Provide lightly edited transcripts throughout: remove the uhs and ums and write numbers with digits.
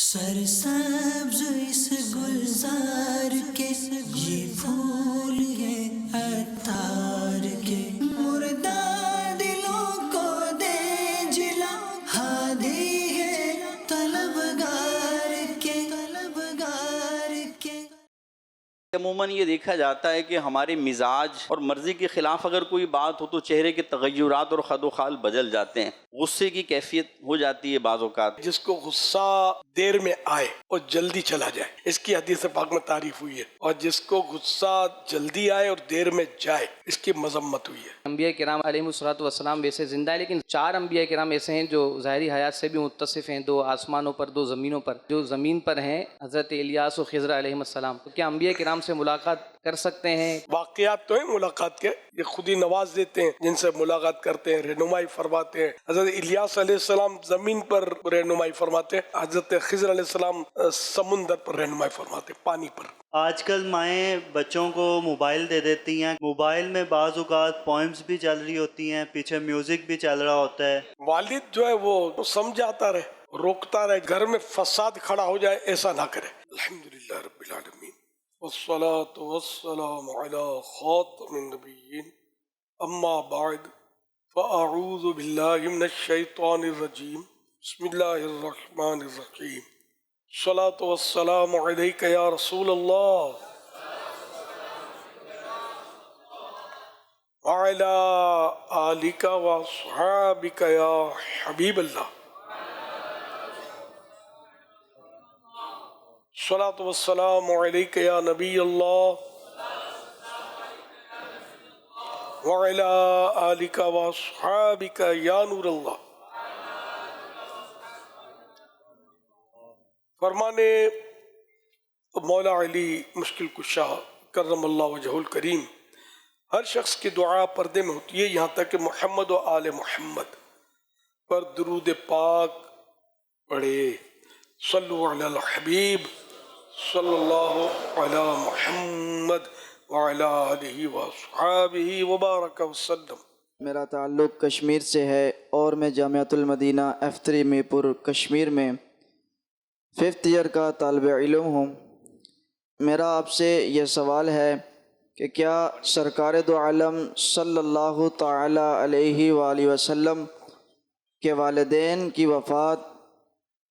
سرسبز اس گلزار کے یہ پھول یہ عطار کے، مردہ دلوں کو دے جلا، ہادی ہے طلبگار کے، طلبگار کے۔ عموماً یہ دیکھا جاتا ہے کہ ہمارے مزاج اور مرضی کے خلاف اگر کوئی بات ہو تو چہرے کے تغیرات اور خد و خال بدل جاتے ہیں، غصے کی کیفیت ہو جاتی ہے بعض اوقات۔ جس کو غصہ دیر میں آئے اور جلدی چلا جائے، اس کی حدیث پاک میں تعریف ہوئی ہے، اور جس کو غصہ جلدی آئے اور دیر میں جائے، اس کی مذمت ہوئی ہے۔ انبیاء کرام علیہ الصلوۃ والسلام ویسے زندہ ہے، لیکن 4 انبیاء کرام ایسے ہیں جو ظاہری حیات سے بھی متصف ہیں، 2 آسمانوں پر 2 زمینوں پر۔ جو زمین پر ہیں حضرت الیاس و خضر علیہ السلام، تو کیا انبیاء کرام سے ملاقات کر سکتے ہیں؟ واقعات تو ہیں ملاقات کے، یہ خود ہی نواز دیتے ہیں جن سے ملاقات کرتے ہیں، رہنمائی فرماتے ہیں۔ حضرت الیاس علیہ السلام زمین پر رہنمائی فرماتے ہیں، حضرت خضر علیہ السلام سمندر پر رہنمائی فرماتے ہیں، پانی پر۔ آج کل مائیں بچوں کو موبائل دے دیتی ہیں، موبائل میں بعض اوقات پوئمز بھی چل رہی ہوتی ہیں، پیچھے میوزک بھی چل رہا ہوتا ہے۔ والد جو ہے وہ سمجھاتا رہے، روکتا رہے، گھر میں فساد کھڑا ہو جائے ایسا نہ کرے۔ الحمدللہ رب العالمین والصلاة والسلام علی خاتم النبیین، اما بعد فاعوذ باللہ من الشیطان الرجیم، بسم اللہ الرحمن الرحیم، الصلاة والسلام علیک یا رسول اللہ وعلی آلک واصحابک یا حبیب اللہ، الصلاة والسلام علیک یا نبی اللہ وعلی آلک واصحابک یا نور اللہ۔ فرمانے مولا علی مشکل کشا کرم اللہ وجہ الکریم، ہر شخص کی دعا پردے میں ہوتی ہے، یہاں تک کہ محمد و آل محمد پر درود پاک پڑھے۔ صلو علی الحبیب صلی اللہ علی محمد وعلی آلہ واصحابہ وبارک وسلم۔ میرا تعلق کشمیر سے ہے اور میں جامعۃ المدینہ F3 میرپور کشمیر میں 5th ایئر کا طالب علم ہوں۔ میرا آپ سے یہ سوال ہے کہ کیا سرکار دو عالم صلی اللہ تعالی علیہ وآلہ وسلم کے والدین کی وفات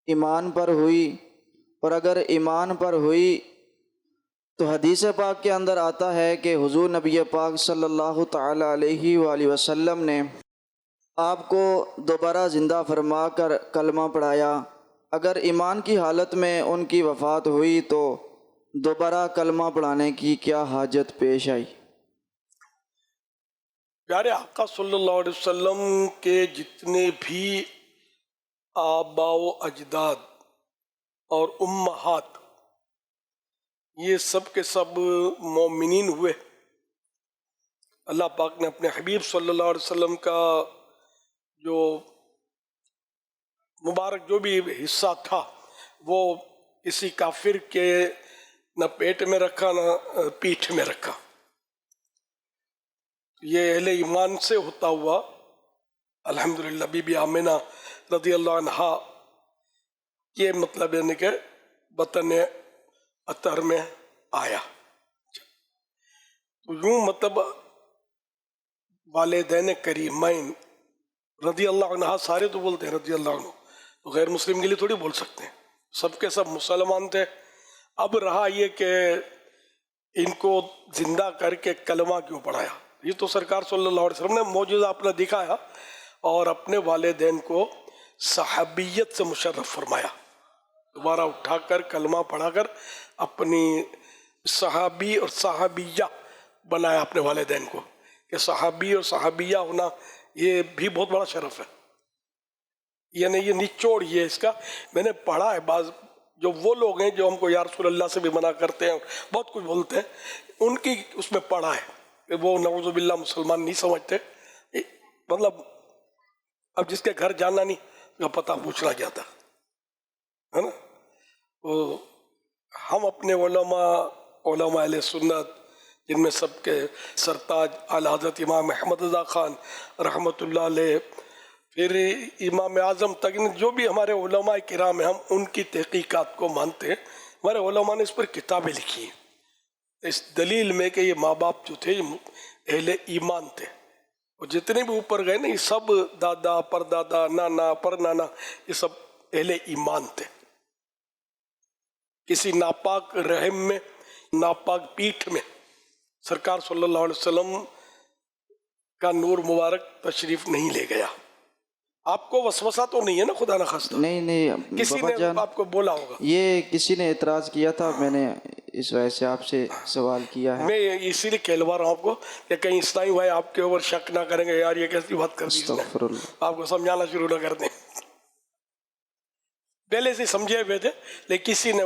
ایمان پر ہوئی، اور اگر ایمان پر ہوئی تو حدیث پاک کے اندر آتا ہے کہ حضور نبی پاک صلی اللہ تعالی علیہ وآلہ وسلم نے آپ کو دوبارہ زندہ فرما کر کلمہ پڑھایا۔ اگر ایمان کی حالت میں ان کی وفات ہوئی تو دوبارہ کلمہ پڑھانے کی کیا حاجت پیش آئی؟ پیارے آقا صلی اللہ علیہ وسلم کے جتنے بھی آباء و اجداد اور امہات، یہ سب کے سب مومنین ہوئے۔ اللہ پاک نے اپنے حبیب صلی اللہ علیہ وسلم کا جو مبارک جو بھی حصہ تھا وہ کسی کافر کے نہ پیٹ میں رکھا نہ پیٹھ میں رکھا۔ یہ اہل ایمان سے ہوتا ہوا الحمدللہ بی بی آمنہ رضی اللہ عنہا یہ مطلب یعنی کہ بطن اطہر میں آیا۔ یوں مطلب والدین کریمین رضی اللہ عنہ، سارے تو بولتے ہیں رضی اللہ عنہ، تو غیر مسلم کے لیے تھوڑی بول سکتے ہیں، سب کے سب مسلمان تھے۔ اب رہا یہ کہ ان کو زندہ کر کے کلمہ کیوں پڑھایا، یہ تو سرکار صلی اللہ علیہ وسلم نے معجزہ اپنا دکھایا اور اپنے والدین کو صحابیت سے مشرف فرمایا، دوبارہ اٹھا کر کلمہ پڑھا کر اپنی صحابی اور صحابیہ بنایا اپنے والدین کو، کہ صحابی اور صحابیہ ہونا یہ بھی بہت بڑا شرف ہے۔ یعنی یہ نچوڑ یہ اس کا میں نے پڑھا ہے، بعض جو وہ لوگ ہیں جو ہم کو یا رسول اللہ سے بھی منع کرتے ہیں، بہت کچھ بولتے ہیں، ان کی اس میں پڑھا ہے کہ وہ نعوذ باللہ مسلمان نہیں سمجھتے، مطلب اب جس کے گھر جانا نہیں اس کا پتہ پوچھنا جاتا ہے نا۔ تو ہم اپنے علماء اہل سنت جن میں سب کے سرتاج اعلیٰ حضرت امام احمد رضا خان رحمۃ اللہ علیہ پھر امام اعظم تک جو بھی ہمارے علماء کرام ہیں ہم ان کی تحقیقات کو مانتے ہیں. ہمارے علماء نے اس پر کتابیں لکھی ہیں اس دلیل میں کہ یہ ماں باپ جو تھے یہ اہل ایمان تھے، اور جتنے بھی اوپر گئے نا یہ سب دادا پردادا نانا پرنانا یہ سب اہل ایمان تھے. کسی ناپاک رحم میں ناپاک پیٹھ میں سرکار صلی اللہ علیہ وسلم کا نور مبارک تشریف نہیں لے گیا. آپ کو وسوسہ تو نہیں ہے نا خدا نخواستہ؟ نہیں کسی بابا نے جان، آپ کو بولا ہوگا؟ یہ کسی نے اعتراض کیا تھا، میں نے اس وجہ سے آپ سے سوال کیا ہے. میں اسی لیے کہلوا رہا ہوں آپ کو کہ کہیں اسلامی بھائی آپ کے اوپر شک نہ کریں گے، یار یہ کیسی بات کر دی اس نے، استغفر اللہ. آپ کو سمجھانا شروع نہ کر دیں. پہلے سے سمجھے ہوئے تھے لیکن کسی نے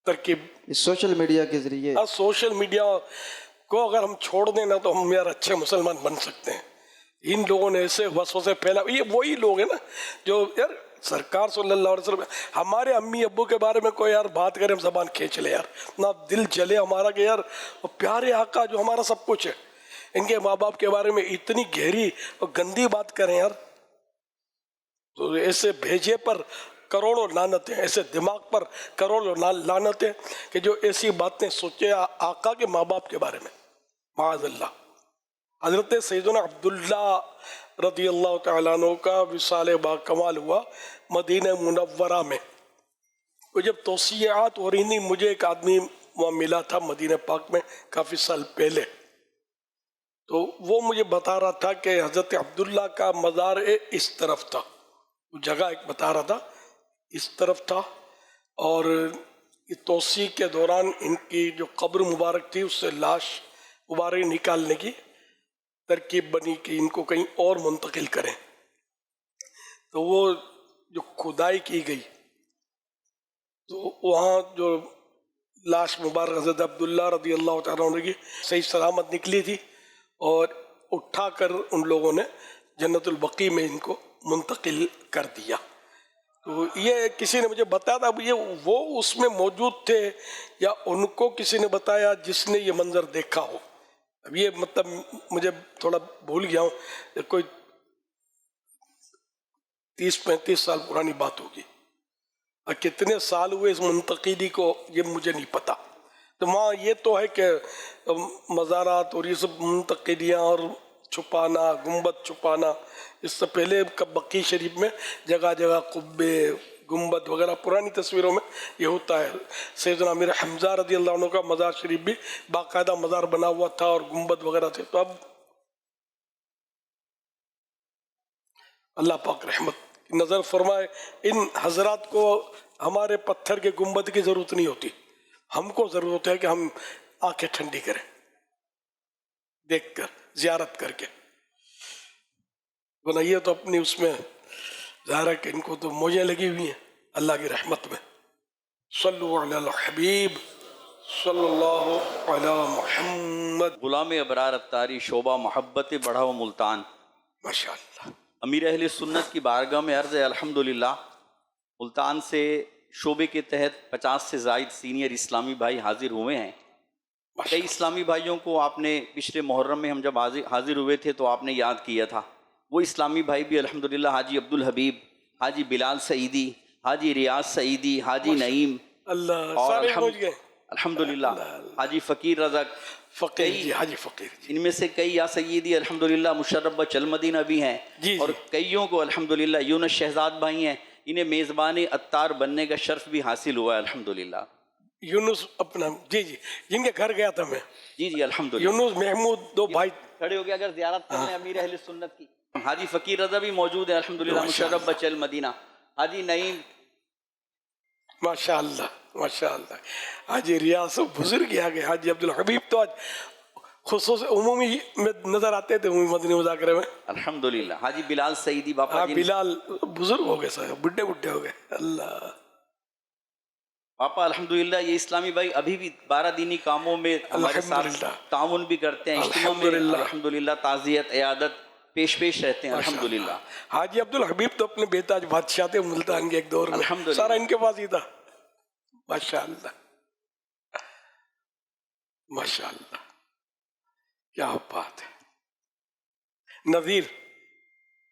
ترکیب. سوشل میڈیا کے ذریعے سوشل میڈیا کو اگر ہم چھوڑ دیں نا تو ہم یار اچھے مسلمان بن سکتے ہیں. ان لوگوں نے ایسے وسوسے پھیلا، یہ وہی لوگ ہیں نا جو یار سرکار صلی اللہ علیہ وسلم ہمارے امی ابو کے بارے میں کوئی یار بات کرے ہم زبان کھینچ لے، یار نہ دل جلے ہمارا کہ یار وہ پیارے آقا جو ہمارا سب کچھ ہے ان کے ماں باپ کے بارے میں اتنی گہری اور گندی بات کریں یار. تو ایسے بھیجے پر کروڑوں لعنتیں، ایسے دماغ پر کروڑوں لعنتیں کہ جو ایسی باتیں سوچے آقا کے ماں باپ کے بارے میں، معاذ اللہ. حضرت سیدنا عبداللہ رضی اللہ تعالیٰ عنہ کا وصال با کمال ہوا مدینہ منورہ میں. وہ جب توسیعات ہو رہی تھیں مجھے ایک آدمی وہاں ملا تھا مدینہ پاک میں کافی سال پہلے، تو وہ مجھے بتا رہا تھا کہ حضرت عبداللہ کا مزار اس طرف تھا، وہ جگہ ایک بتا رہا تھا اس طرف تھا، اور یہ توسیع کے دوران ان کی جو قبر مبارک تھی اس سے لاش مبارک نکالنے کی ترکیب بنی کہ ان کو کہیں اور منتقل کریں. تو وہ جو کھدائی کی گئی تو وہاں جو لاش مبارک حضرت عبداللہ رضی اللہ تعالیٰ عنہ کی صحیح سلامت نکلی تھی، اور اٹھا کر ان لوگوں نے جنت البقیع میں ان کو منتقل کر دیا. تو یہ کسی نے مجھے بتایا تھا، یہ وہ اس میں موجود تھے یا ان کو کسی نے بتایا جس نے یہ منظر دیکھا ہو. اب یہ مطلب مجھے تھوڑا بھول گیا ہوں، کوئی 30-35 سال پرانی بات ہوگی، اور کتنے سال ہوئے اس منتقلی کو یہ مجھے نہیں پتا. تو وہاں یہ تو ہے کہ مزارات اور یہ سب منتقلیاں اور چھپانا، گنبد چھپانا، اس سے پہلے بقیع شریف میں جگہ جگہ قبے گنبد وغیرہ پرانی تصویروں میں یہ ہوتا ہے. سیدنا امیر حمزہ رضی اللہ عنہ کا مزار شریف بھی باقاعدہ مزار بنا ہوا تھا اور گنبد وغیرہ تھے. تو اب اللہ پاک رحمت کی نظر فرمائے، ان حضرات کو ہمارے پتھر کے گنبد کی ضرورت نہیں ہوتی، ہم کو ضرورت ہے کہ ہم آنکھیں ٹھنڈی کریں دیکھ کر، زیارت کر کے. یہ تو اپنی اس میں ظاہر ہے کہ ان کو تو موجیں لگی ہوئی ہیں اللہ کی رحمت میں. صلو علی الحبیب صلی اللہ علی محمد. غلام ابرار اتاری، شعبہ محبت بڑھاؤ ملتان. ماشاءاللہ. امیر اہل سنت کی بارگاہ میں عرض ہے الحمدللہ، ملتان سے شعبے کے تحت 50 سے زائد سینئر اسلامی بھائی حاضر ہوئے ہیں. کئی اسلامی بھائیوں کو آپ نے پچھلے محرم میں ہم جب حاضر ہوئے تھے تو آپ نے یاد کیا تھا. وہ اسلامی بھائی بھی الحمدللہ حاجی عبدالحبیب، حاجی بلال سعیدی، حاجی ریاض سعیدی، حاجی نعیم، اللہ اور سارے پہنچ گئے. الحمدللہ حاجی فقیر رزق، فقیر جی، حاجی فقیر جی. ان میں سے کئی یا سیدی الحمدللہ مشرف چل مدینہ بھی ہیں، جی اور کئیوں کو الحمدللہ یونس شہزاد بھائی ہیں، انہیں میزبان اتار بننے کا شرف بھی حاصل ہوا ہے الحمدللہ. یونس اپنا جی جی جن کے گھر گیا تھا میں، جی الحمدللہ. یونس محمود دو بھائی کھڑے ہو گیا اگر زیارت کرنے امیر اہل سنت کی. حاجی فقیر رضا بھی موجود ہے الحمدللہ مشرف چل مدینہ. حاجی نعیم، ماشاء اللہ ماشاء اللہ. حاجی ریاض بزرگ آ گئے. حاجی عبدالحبیب تو آج خصوص عمومی میں نظر آتے تھے عمومی مدنی مذاکرے میں. الحمدللہ. حاجی بلال سعیدی باپا ہاں جی، بلال بزرگ ہو گئے سارے، بڈھے بڈھے ہو گئے. اللہ پاپا الحمدللہ. یہ اسلامی بھائی ابھی بھی 12 دینی کاموں میں ہمارے ساتھ الحمدللہ. تعاون بھی کرتے ہیں، اجتماع میں الحمدللہ. الحمدللہ تعزیت عیادت پیش رہتے ہیں الحمدللہ. حاجی عبدالحبیب تو اپنے بیتاج بادشاہ تھے ملتان کے ایک دور میں، الحمدللہ. سارا ان کے پاس ہی تھا. ماشاء اللہ ماشاء اللہ، کیا بات ہے. نذیر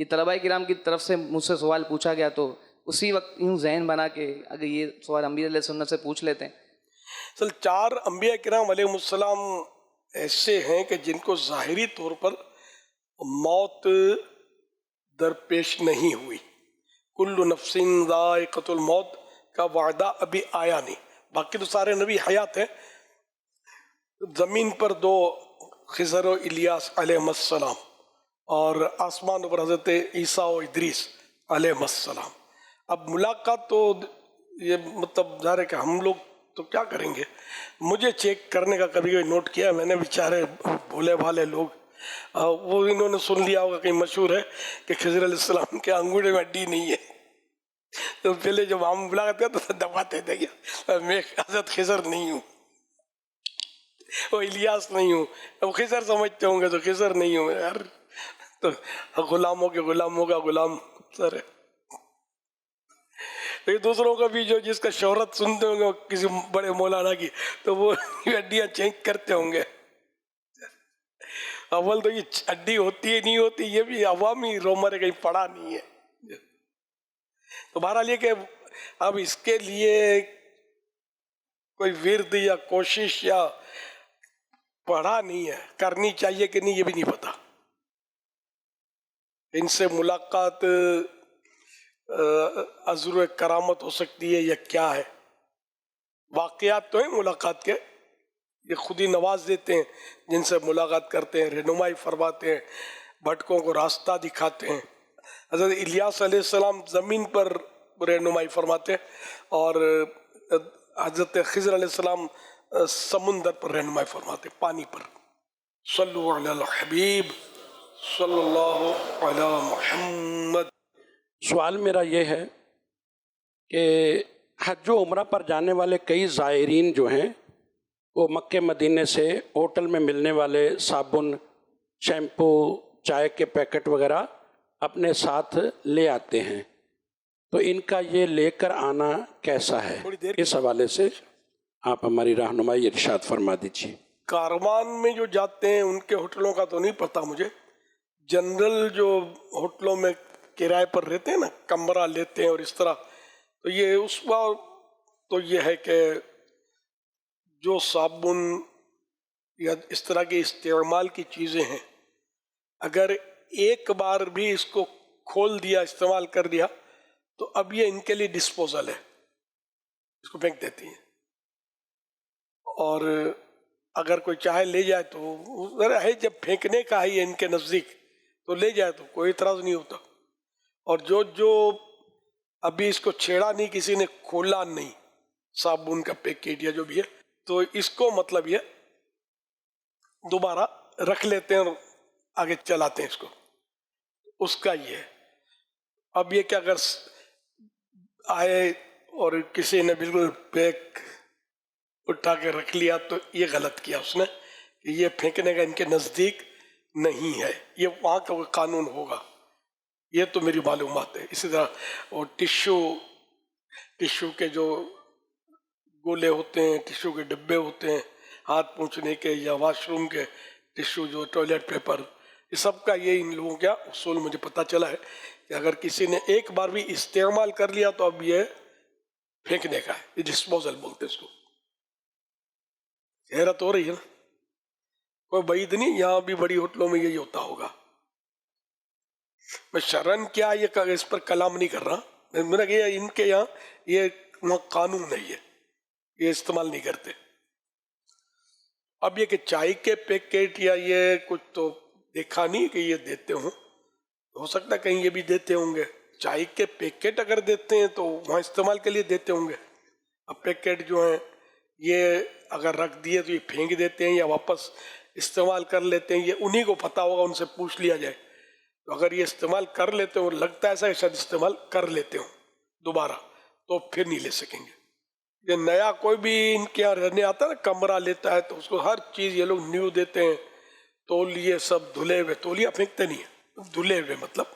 یہ طلباء کرام کی طرف سے مجھ سے سوال پوچھا گیا تو اسی وقت یوں ذہن بنا کہ اگر یہ سوال انبیاء علیہ سنت سے پوچھ لیتے ہیں. اصل 4 انبیاء کرام علیہ السلام ایسے ہیں کہ جن کو ظاہری طور پر موت درپیش نہیں ہوئی. کل نفس ذائقۃ الموت کا وعدہ ابھی آیا نہیں. باقی تو سارے نبی حیات ہیں. زمین پر 2 خضر و الیاس علیہ السلام اور آسمان پر حضرت عیسیٰ و ادریس علیہ السلام. اب ملاقات تو یہ مطلب ظاہر ہے کہ ہم لوگ تو کیا کریں گے. مجھے چیک کرنے کا کبھی کبھی نوٹ کیا میں نے, بیچارے بھولے بھالے لوگ, وہ انہوں نے سن لیا ہوگا کہیں مشہور ہے کہ خضر علیہ السلام کے انگوٹھے میں ہڈی نہیں ہے. تو پہلے جب ہم ملاقات کرتے تو دباتے تھے کہ میں حضرت خضر نہیں ہوں, وہ الیاس نہیں ہوں. وہ خضر سمجھتے ہوں گے تو خضر نہیں ہوں یار. تو غلاموں کے غلاموں کا غلام سر ہے. دوسروں کا بھی جو جس کا شہرت سنتے ہوں گے کسی بڑے مولانا کی تو وہ ہڈیاں چیک کرتے ہوں گے. اول تو یہ ہڈی ہوتی ہے نہیں ہوتی یہ بھی عوامی رومر ہے, کہیں پڑا نہیں ہے. تو بہرحال یہ کہ اب اس کے لیے کوئی ورد یا کوشش یا پڑھا نہیں ہے, کرنی چاہیے کہ نہیں یہ بھی نہیں پتا. ان سے ملاقات عذر کرامت ہو سکتی ہے یا کیا ہے. واقعات تو ہیں ملاقات کے, یہ خود ہی نواز دیتے ہیں جن سے ملاقات کرتے ہیں, رہنمائی فرماتے ہیں, بھٹکوں کو راستہ دکھاتے ہیں. حضرت الیاس علیہ السلام زمین پر رہنمائی فرماتے ہیں اور حضرت خضر علیہ السلام سمندر پر رہنمائی فرماتے ہیں, پانی پر. صلو علی الحبیب صلی اللہ علی محمد. سوال میرا یہ ہے کہ حج و عمرہ پر جانے والے کئی زائرین جو ہیں وہ مکہ مدینے سے ہوٹل میں ملنے والے صابن, شیمپو, چائے کے پیکٹ وغیرہ اپنے ساتھ لے آتے ہیں, تو ان کا یہ لے کر آنا کیسا ہے؟ اس حوالے سے آپ ہماری رہنمائی ارشاد فرما دیجیے. کاروان میں جو جاتے ہیں ان کے ہوٹلوں کا تو نہیں پتہ مجھے. جنرل جو ہوٹلوں میں کرائے پر رہتے ہیں نا, کمرہ لیتے ہیں اور اس طرح, تو یہ اس بار تو یہ ہے کہ جو صابن یا اس طرح کے استعمال کی چیزیں ہیں اگر ایک بار بھی اس کو کھول دیا, استعمال کر دیا, تو اب یہ ان کے لیے ڈسپوزل ہے, اس کو پھینک دیتی ہیں. اور اگر کوئی چاہے لے جائے تو ہے, جب پھینکنے کا ہے ان کے نزدیک تو لے جائے تو کوئی اعتراض نہیں ہوتا. اور جو ابھی اس کو چھیڑا نہیں, کسی نے کھولا نہیں صابن کا پیکٹ یا جو بھی ہے, تو اس کو مطلب یہ دوبارہ رکھ لیتے ہیں اور آگے چلاتے ہیں اس کو. اس کا یہ ہے. اب یہ کہ اگر آئے اور کسی نے بالکل پیک اٹھا کے رکھ لیا تو یہ غلط کیا اس نے, کہ یہ پھینکنے کا ان کے نزدیک نہیں ہے, یہ وہاں کا قانون ہوگا. یہ تو میری معلومات ہے. اسی طرح وہ ٹشو کے جو گولے ہوتے ہیں, ٹشو کے ڈبے ہوتے ہیں, ہاتھ پوچھنے کے یا واش روم کے ٹشو, جو ٹوائلٹ پیپر, یہ سب کا یہ ان لوگوں کا اصول مجھے پتہ چلا ہے کہ اگر کسی نے ایک بار بھی استعمال کر لیا تو اب یہ پھینکنے کا ہے, یہ ڈسپوزل بولتے اس کو. حیرت ہو رہی ہے نا, کوئی بعید نہیں, یہاں بھی بڑی ہوٹلوں میں یہی ہوتا ہوگا. میں شرن کیا یہ اس پر کلام نہیں کر رہا, میں نے کہا ان کے یہاں یہ قانون نہیں ہے, یہ استعمال نہیں کرتے. اب یہ کہ چائے کے پیکٹ یا یہ کچھ تو دیکھا نہیں کہ یہ دیتے ہوں, ہو سکتا ہے کہیں یہ بھی دیتے ہوں گے. چائے کے پیکٹ اگر دیتے ہیں تو وہاں استعمال کے لیے دیتے ہوں گے. اب پیکٹ جو ہیں یہ اگر رکھ دیے تو یہ پھینک دیتے ہیں یا واپس استعمال کر لیتے ہیں, یہ انہی کو پتہ ہوگا, ان سے پوچھ لیا جائے. تو اگر یہ استعمال کر لیتے ہوں, لگتا ہے ایسا کہ شاید استعمال کر لیتے ہوں دوبارہ, تو پھر نہیں لے سکیں گے. یہ نیا کوئی بھی ان کے یہاں رہنے آتا ہے نا, کمرہ لیتا ہے تو اس کو ہر چیز یہ لوگ نیو دیتے ہیں. تولیے سب دھلے ہوئے, تولیہ پھینکتے نہیں ہیں, دھلے ہوئے مطلب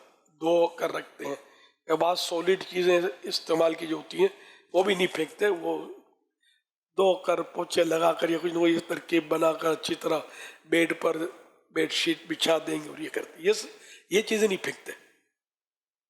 دھو کر رکھتے ہیں. یا بعض سولڈ چیزیں استعمال کی جو ہوتی ہیں وہ بھی نہیں پھینکتے, وہ دھو کر پوچھے لگا کر یا کچھ نہ کوئی ترکیب بنا کر اچھی طرح بیڈ پر بیڈ شیٹ بچھا دیں گے اور یہ کرتے. یہ چیزیں نہیں پھینکتے.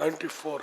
94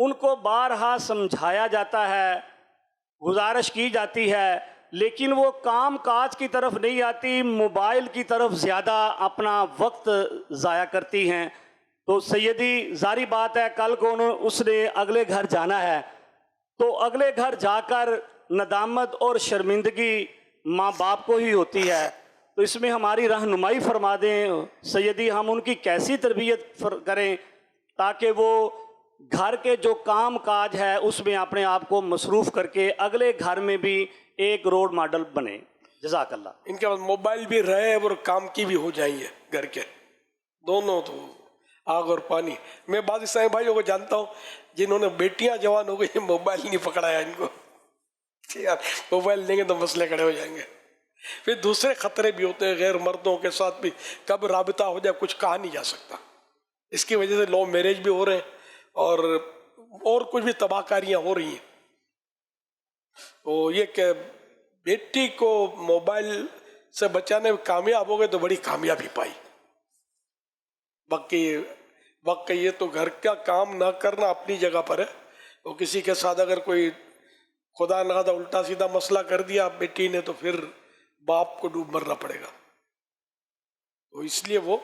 ان کو بارہا سمجھایا جاتا ہے، گزارش کی جاتی ہے، لیکن وہ کام کاج کی طرف نہیں آتی، موبائل کی طرف زیادہ اپنا وقت ضائع کرتی ہیں۔ تو سیدی ظاہری بات ہے کل کو اس نے اگلے گھر جانا ہے، تو اگلے گھر جا کر ندامت اور شرمندگی ماں باپ کو ہی ہوتی ہے۔ تو اس میں ہماری رہنمائی فرما دیں سیدی، ہم ان کی کیسی تربیت کریں تاکہ وہ گھر کے جو کام کاج ہے اس میں اپنے آپ کو مصروف کر کے اگلے گھر میں بھی ایک رول ماڈل بنے۔ جزاک اللہ۔ ان کے پاس موبائل بھی رہے اور کام کی بھی ہو جائیں گے، گھر کے دونوں، تو آگ اور پانی۔ میں بعض عیسائی بھائیوں کو جانتا ہوں جنہوں نے بیٹیاں جوان ہو گئی، موبائل نہیں پکڑایا ان کو، یار موبائل لیں گے تو مسئلے کھڑے ہو جائیں گے۔ پھر دوسرے خطرے بھی ہوتے ہیں، غیر مردوں کے ساتھ بھی کب رابطہ ہو جائے کچھ کہا نہیں جا سکتا۔ اس کی وجہ سے لو میرج بھی ہو رہے ہیں اور کچھ بھی تباہ کاریاں ہو رہی ہیں۔ تو یہ کہ بیٹی کو موبائل سے بچانے میں کامیاب ہو گئے تو بڑی کامیابی پائی۔ باقی یہ تو گھر کا کام نہ کرنا اپنی جگہ پر ہے، تو کسی کے ساتھ اگر کوئی خدا نخواستہ الٹا سیدھا مسئلہ کر دیا بیٹی نے تو پھر باپ کو ڈوب مرنا پڑے گا۔ تو اس لیے وہ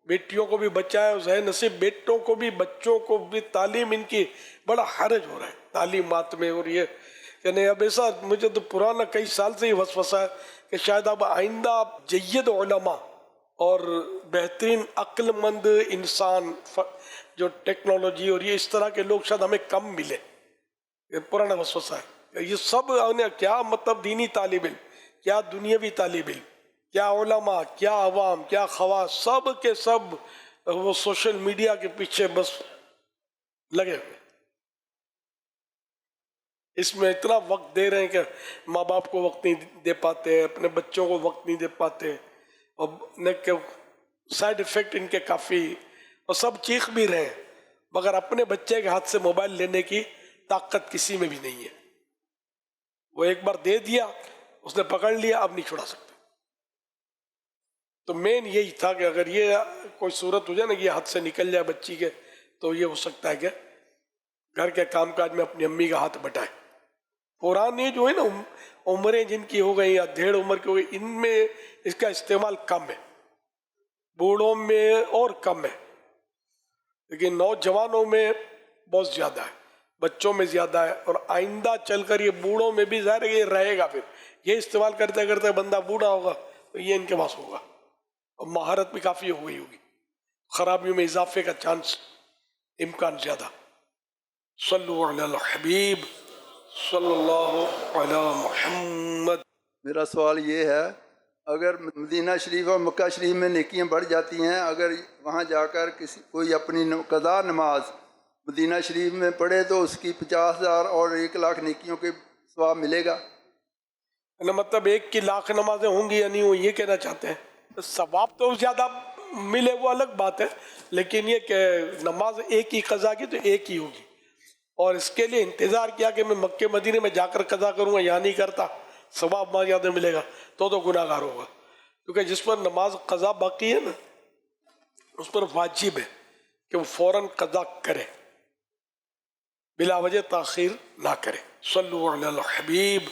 بیٹیوں کو بھی بچائے، ظاہر نصیب بیٹوں کو بھی، بچوں کو بھی تعلیم ان کی بڑا حرج ہو رہا ہے تعلیمات میں۔ اور یہ یعنی اب ایسا مجھے تو پرانا کئی سال سے ہی وسوسہ ہے کہ شاید اب آئندہ جید علماء اور بہترین عقل مند انسان جو ٹیکنالوجی اور یہ اس طرح کے لوگ شاید ہمیں کم ملے۔ یہ پرانا وسوسہ ہے۔ یہ سب کیا مطلب دینی طالب علم، کیا دنیاوی طالب علم، کیا علماء، کیا عوام، کیا خواص، سب کے سب وہ سوشل میڈیا کے پیچھے بس لگے ہوئے۔ اس میں اتنا وقت دے رہے ہیں کہ ماں باپ کو وقت نہیں دے پاتے، اپنے بچوں کو وقت نہیں دے پاتے، اور سائیڈ افیکٹ ان کے کافی، اور سب چیخ بھی رہے ہیں، مگر اپنے بچے کے ہاتھ سے موبائل لینے کی طاقت کسی میں بھی نہیں ہے۔ وہ ایک بار دے دیا، اس نے پکڑ لیا، اب نہیں چھڑا سکتے۔ تو مین یہی تھا کہ اگر یہ کوئی صورت ہو جائے نا، یہ ہاتھ سے نکل جائے بچی کے، تو یہ ہو سکتا ہے کہ گھر کے کام کاج میں اپنی امی کا ہاتھ بٹائے۔ پرانی جو ہے نا عمریں جن کی ہو گئی یا ڈیڑھ عمر کی ہو گئی، ان میں اس کا استعمال کم ہے، بوڑھوں میں اور کم ہے، لیکن نوجوانوں میں بہت زیادہ ہے، بچوں میں زیادہ ہے، اور آئندہ چل کر یہ بوڑھوں میں بھی ظاہر ہے کہ یہ رہے گا۔ پھر یہ استعمال کرتے کرتے بندہ بوڑھا ہوگا تو یہ ان کے پاس ہوگا، اور مہارت بھی کافی ہو گئی ہوگی، خرابیوں میں اضافے کا چانس، امکان زیادہ۔ صلو علی الحبیب صلی اللہ علی محمد۔ میرا سوال یہ ہے، اگر مدینہ شریف اور مکہ شریف میں نیکیاں بڑھ جاتی ہیں، اگر وہاں جا کر کوئی اپنی قضا نماز مدینہ شریف میں پڑھے تو اس کی 50,000 اور 1,00,000 نیکیوں کے ثواب ملے گا؟ مطلب 1,00,000 نمازیں ہوں گی یا نہیں ہوں، یہ کہنا چاہتے ہیں؟ ثواب تو زیادہ ملے وہ الگ بات ہے، لیکن یہ کہ نماز ایک ہی قضا کی تو ایک ہی ہوگی، اور اس کے لیے انتظار کیا کہ میں مکہ مدینے میں جا کر قضا کروں گا، یا نہیں کرتا ثواب وہاں زیادہ ملے گا، تو گناہ گار ہوگا۔ کیونکہ جس پر نماز قضا باقی ہے نا، اس پر واجب ہے کہ وہ فوراً قضا کرے، بلا وجہ تاخیر نہ کرے۔ صلو علی الحبیب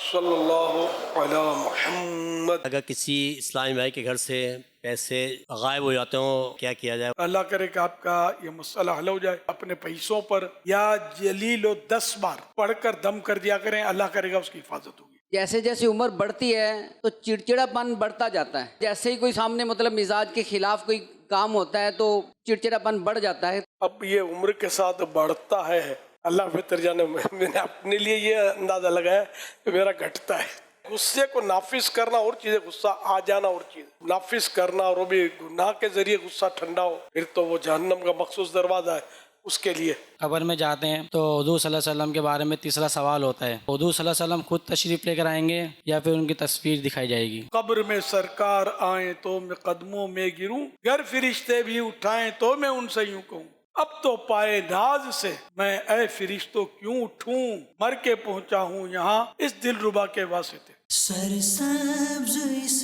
صلی اللہ علی محمد۔ اگر کسی اسلامی بھائی کے گھر سے پیسے غائب ہو جاتے ہوں، کیا کیا جائے؟ اللہ کرے کہ آپ کا یہ مسئلہ حل ہو جائے، اپنے پیسوں پر یا جلیل و 10 بار پڑھ کر دم کر دیا کریں، اللہ کرے گا اس کی حفاظت ہوگی۔ جیسے جیسے عمر بڑھتی ہے تو چڑچڑا پن بڑھتا جاتا ہے، جیسے ہی کوئی سامنے مطلب مزاج کے خلاف کوئی کام ہوتا ہے تو چڑچڑا پن بڑھ جاتا ہے۔ اب یہ عمر کے ساتھ بڑھتا ہے، اللہ بہتر جانے، میں نے اپنے لیے یہ اندازہ لگایا کہ میرا گھٹتا ہے۔ غصے کو نافذ کرنا اور چیز ہے، غصہ آ جانا اور چیز، نافذ کرنا، اور وہ بھی گناہ کے ذریعے غصہ ٹھنڈا ہو، پھر تو وہ جہنم کا مخصوص دروازہ ہے اس کے لیے۔ قبر میں جاتے ہیں تو حضور صلی اللہ علیہ وسلم کے بارے میں تیسرا سوال ہوتا ہے، حضور صلی اللہ علیہ وسلم خود تشریف لے کر آئیں گے یا پھر ان کی تصویر دکھائی جائے گی؟ قبر میں سرکار آئیں تو میں قدموں میں گروں، گر فرشتے بھی اٹھائیں تو میں ان سے یوں کہوں، اب تو پائے ناز سے میں اے فرشتوں کیوں اٹھوں، مر کے پہنچا ہوں یہاں اس دل ربا کے واسطے۔ سرسبز اس